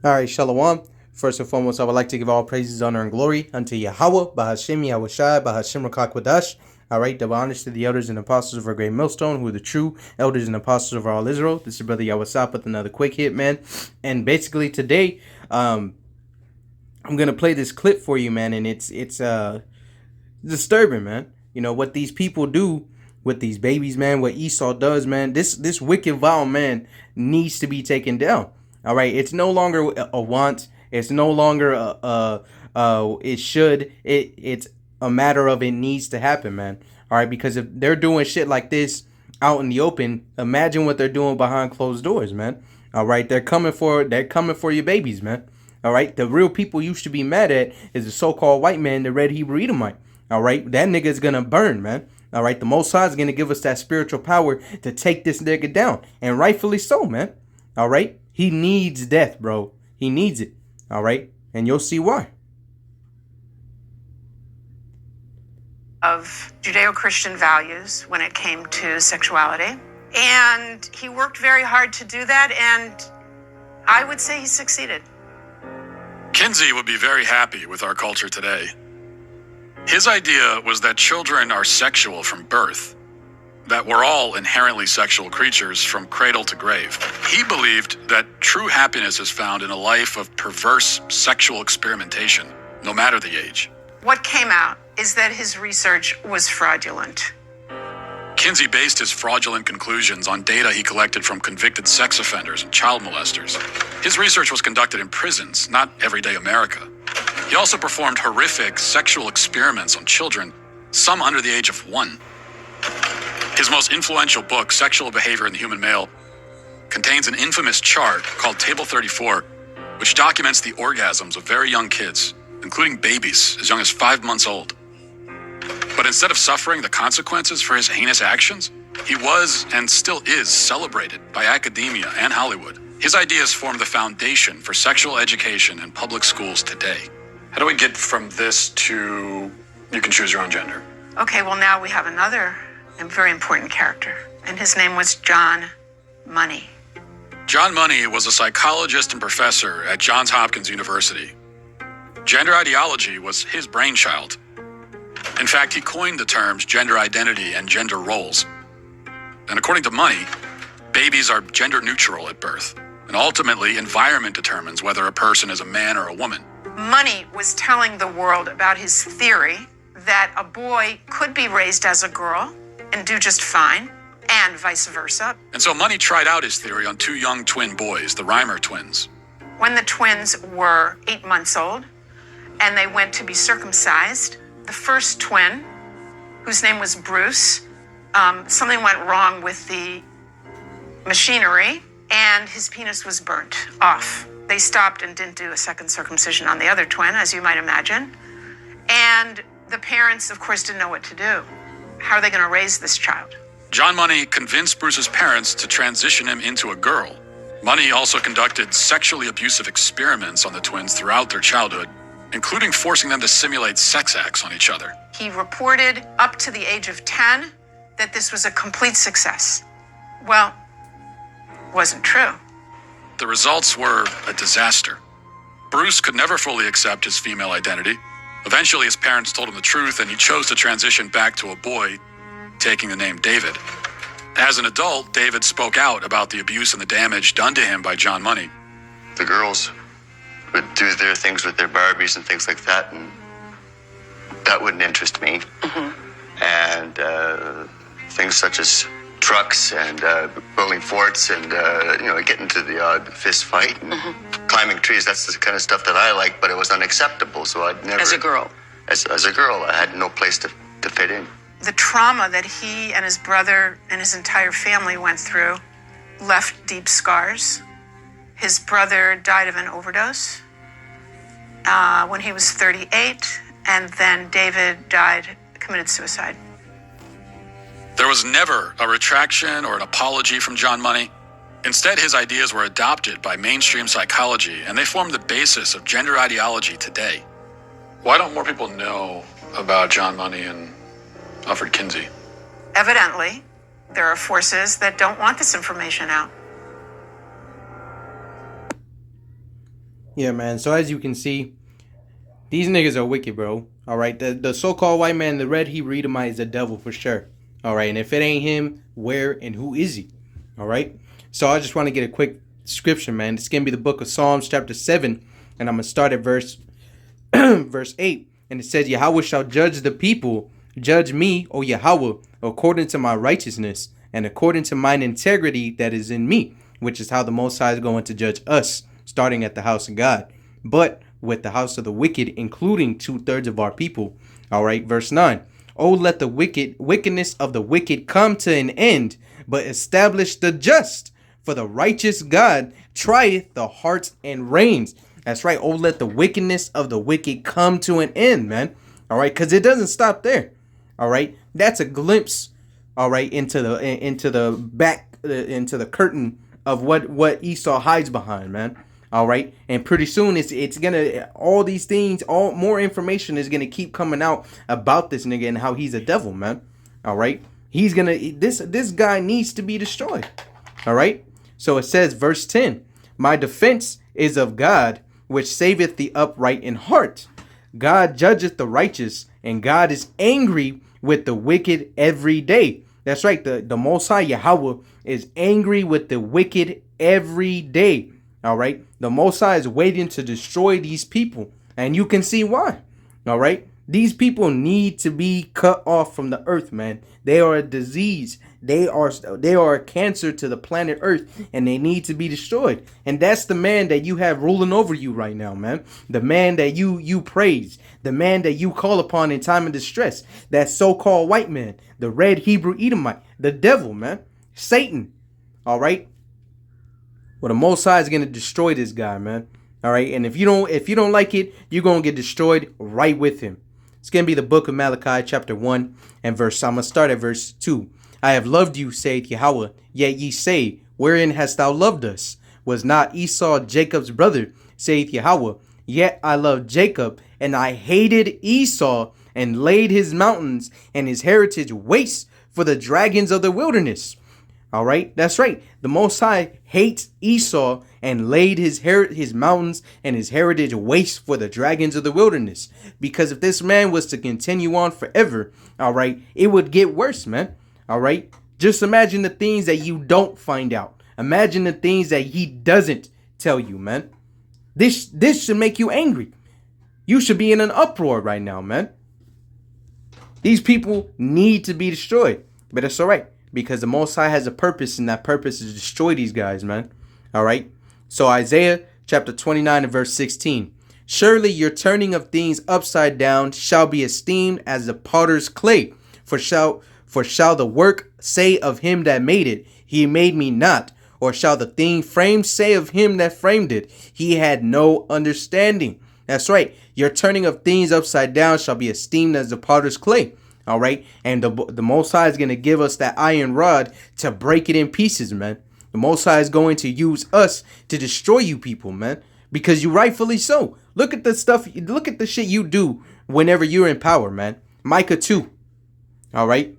All right, Shalom. First and foremost, I would like to give all praises, honor, and glory unto Yahawah, Bahashim, Yahushai, Bahashim, Rakakwadash. All right, double honors to the elders and apostles of our great millstone, who are the true elders and apostles of all Israel. This is Brother Yawasap with another quick hit, man. And basically today, I'm gonna play this clip for you, man, and it's disturbing, man. You know what these people do with these babies, man. What Esau does, man. This wicked, vile man needs to be taken down. All right, it's no longer a want. It's no longer it should. It's a matter of it needs to happen, man. All right, because if they're doing shit like this out in the open, imagine what they're doing behind closed doors, man. All right, they're coming for your babies, man. All right, the real people you should be mad at is the so-called white man, the red Hebrew Edomite. All right, that nigga is gonna burn, man. All right, the Most High is gonna give us that spiritual power to take this nigga down, and rightfully so, man. All right, he needs death, bro. He needs it. All right, and you'll see why. Of Judeo-Christian values when it came to sexuality. And he worked very hard to do that, and I would say he succeeded. Kinsey would be very happy with our culture today. His idea was that children are sexual from birth, that we're all inherently sexual creatures from cradle to grave. He believed that true happiness is found in a life of perverse sexual experimentation, no matter the age. What came out is that his research was fraudulent. Kinsey based his fraudulent conclusions on data he collected from convicted sex offenders and child molesters. His research was conducted in prisons, not everyday America. He also performed horrific sexual experiments on children, some under the age of 1. His most influential book, Sexual Behavior in the Human Male, contains an infamous chart called Table 34, which documents the orgasms of very young kids, including babies as young as 5 months old. But instead of suffering the consequences for his heinous actions, he was and still is celebrated by academia and Hollywood. His ideas form the foundation for sexual education in public schools today. How do we get from this to you can choose your own gender? Okay, well now we have another very important character, and his name was John Money. John Money was a psychologist and professor at Johns Hopkins University. Gender ideology was his brainchild. In fact, he coined the terms gender identity and gender roles. And according to Money, babies are gender neutral at birth, and ultimately environment determines whether a person is a man or a woman. Money was telling the world about his theory that a boy could be raised as a girl and do just fine, and vice versa. And so Money tried out his theory on 2 young twin boys, the Reimer twins. When the twins were 8 months old and they went to be circumcised, the first twin, whose name was Bruce, something went wrong with the machinery and his penis was burnt off. They stopped and didn't do a second circumcision on the other twin, as you might imagine. And the parents, of course, didn't know what to do. How are they going to raise this child? John Money convinced Bruce's parents to transition him into a girl. Money also conducted sexually abusive experiments on the twins throughout their childhood, including forcing them to simulate sex acts on each other. He reported up to the age of 10 that this was a complete success. Well, wasn't true. The results were a disaster. Bruce could never fully accept his female identity. Eventually, his parents told him the truth, and he chose to transition back to a boy, taking the name David. As an adult, David spoke out about the abuse and the damage done to him by John Money. The girls would do their things with their Barbies and things like that, and that wouldn't interest me. And things such as trucks and building forts and getting to the odd fist fight and climbing trees. That's the kind of stuff that I like, but it was unacceptable. So I'd never. As a girl. As a girl, I had no place to fit in. The trauma that he and his brother and his entire family went through left deep scars. His brother died of an overdose when he was 38, and then David committed suicide. There was never a retraction or an apology from John Money. Instead, his ideas were adopted by mainstream psychology, and they form the basis of gender ideology today. Why don't more people know about John Money and Alfred Kinsey? Evidently, there are forces that don't want this information out. Yeah, man. So as you can see, these niggas are wicked, bro. All right, the so-called white man, the red Hebrew Edomite, is a devil for sure. All right, and if it ain't him, where and who is he? All right. So I just want to get a quick scripture, man. It's gonna be the book of Psalms, chapter 7, and I'm gonna start at verse verse 8, and it says, Yahweh shall judge the people. Judge me, O Yahweh, according to my righteousness and according to mine integrity that is in me, which is how the Most High is going to judge us, starting at the house of God, but with the house of the wicked, including 2/3 of our people. All right, verse 9. Oh, let the wickedness of the wicked come to an end, but establish the just. For the righteous God trieth the hearts and reins. That's right. Oh, let the wickedness of the wicked come to an end, man. All right, because it doesn't stop there. All right, that's a glimpse. All right, into the back into the curtain of what Esau hides behind, man. All right, and pretty soon it's gonna, all these things, all more information is gonna keep coming out about this nigga and how he's a devil, man. All right, he's gonna, this guy needs to be destroyed. All right, so it says, verse 10, my defense is of God, which saveth the upright in heart. God judgeth the righteous, and God is angry with the wicked every day. That's right, the Most High Yahweh is angry with the wicked every day. All right, the Most High is waiting to destroy these people, and you can see why. All right, these people need to be cut off from the earth, man. They are a disease. They are a cancer to the planet Earth, and they need to be destroyed. And that's the man that you have ruling over you right now, man. The man that you praise, the man that you call upon in time of distress. That so-called white man, the red Hebrew Edomite, the devil, man, Satan. All right. Well, the Most High is gonna destroy this guy, man. All right, and if you don't like it, you're gonna get destroyed right with him. It's gonna be the book of Malachi, chapter 1 and verse. I'm gonna start at verse 2. I have loved you, saith Yahweh. Yet ye say, wherein hast thou loved us? Was not Esau Jacob's brother, saith Yahweh? Yet I loved Jacob, and I hated Esau, and laid his mountains and his heritage waste for the dragons of the wilderness. All right, that's right. The Most High hates Esau and laid his mountains and his heritage waste for the dragons of the wilderness. Because if this man was to continue on forever, all right, it would get worse, man. All right, just imagine the things that you don't find out. Imagine the things that he doesn't tell you, man. This should make you angry. You should be in an uproar right now, man. These people need to be destroyed, but it's all right. Because the Most High has a purpose, and that purpose is to destroy these guys, man. All right. So Isaiah chapter 29 and verse 16. Surely your turning of things upside down shall be esteemed as the potter's clay. For shall the work say of him that made it, he made me not? Or shall the thing framed say of him that framed it, he had no understanding? That's right. Your turning of things upside down shall be esteemed as the potter's clay. All right. And the Most High is going to give us that iron rod to break it in pieces, man. The Most High is going to use us to destroy you people, man. Because you rightfully so. Look at the stuff. Look at the shit you do whenever you're in power, man. Micah 2. All right.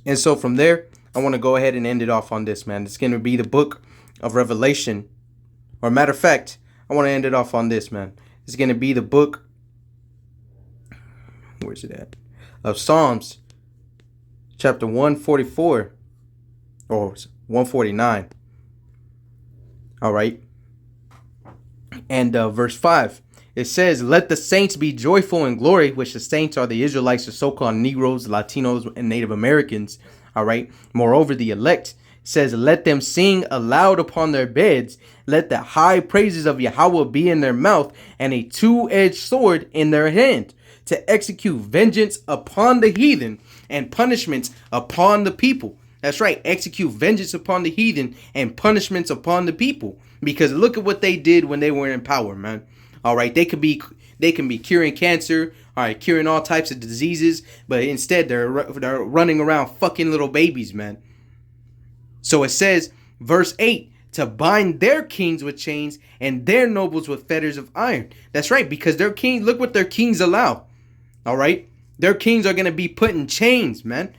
And so from there, I want to go ahead and end it off on this, man. It's going to be the book of Revelation. Or matter of fact, I want to end it off on this, man. It's going to be the book. Where's it at? Of Psalms, chapter 144, or 149. All right. And verse 5, it says, let the saints be joyful in glory, which the saints are the Israelites, the so-called Negroes, Latinos, and Native Americans. All right. Moreover, the elect says, let them sing aloud upon their beds. Let the high praises of Yahweh be in their mouth, and a two-edged sword in their hand, to execute vengeance upon the heathen and punishments upon the people. That's right. Execute vengeance upon the heathen and punishments upon the people. Because look at what they did when they were in power, man. All right. They can be curing cancer. All right. Curing all types of diseases. But instead, they're running around fucking little babies, man. So it says, verse 8. To bind their kings with chains and their nobles with fetters of iron. That's right. Because their king, look what their kings allow. All right. Their kings are going to be put in chains, man.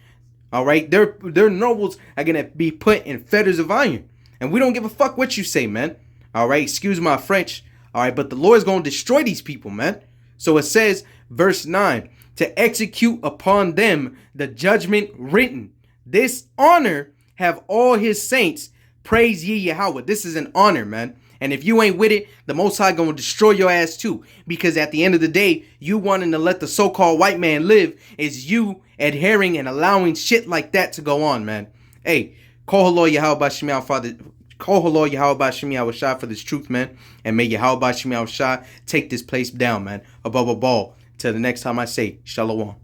All right. Their nobles are going to be put in fetters of iron. And we don't give a fuck what you say, man. All right. Excuse my French. All right, but the Lord is going to destroy these people, man. So it says, verse 9, to execute upon them the judgment written. This honor have all his saints. Praise ye Yahweh. This is an honor, man. And if you ain't with it, the Most High going to destroy your ass too. Because at the end of the day, you wanting to let the so-called white man live is you adhering and allowing shit like that to go on, man. Hey, call Lord Yahweh Shemiah, Father. Call Lord Yahweh Shemiah Shah for this truth, man. And may Yahweh Shemiah Shah take this place down, man. Above a ball. Till the next time I say, Shalom.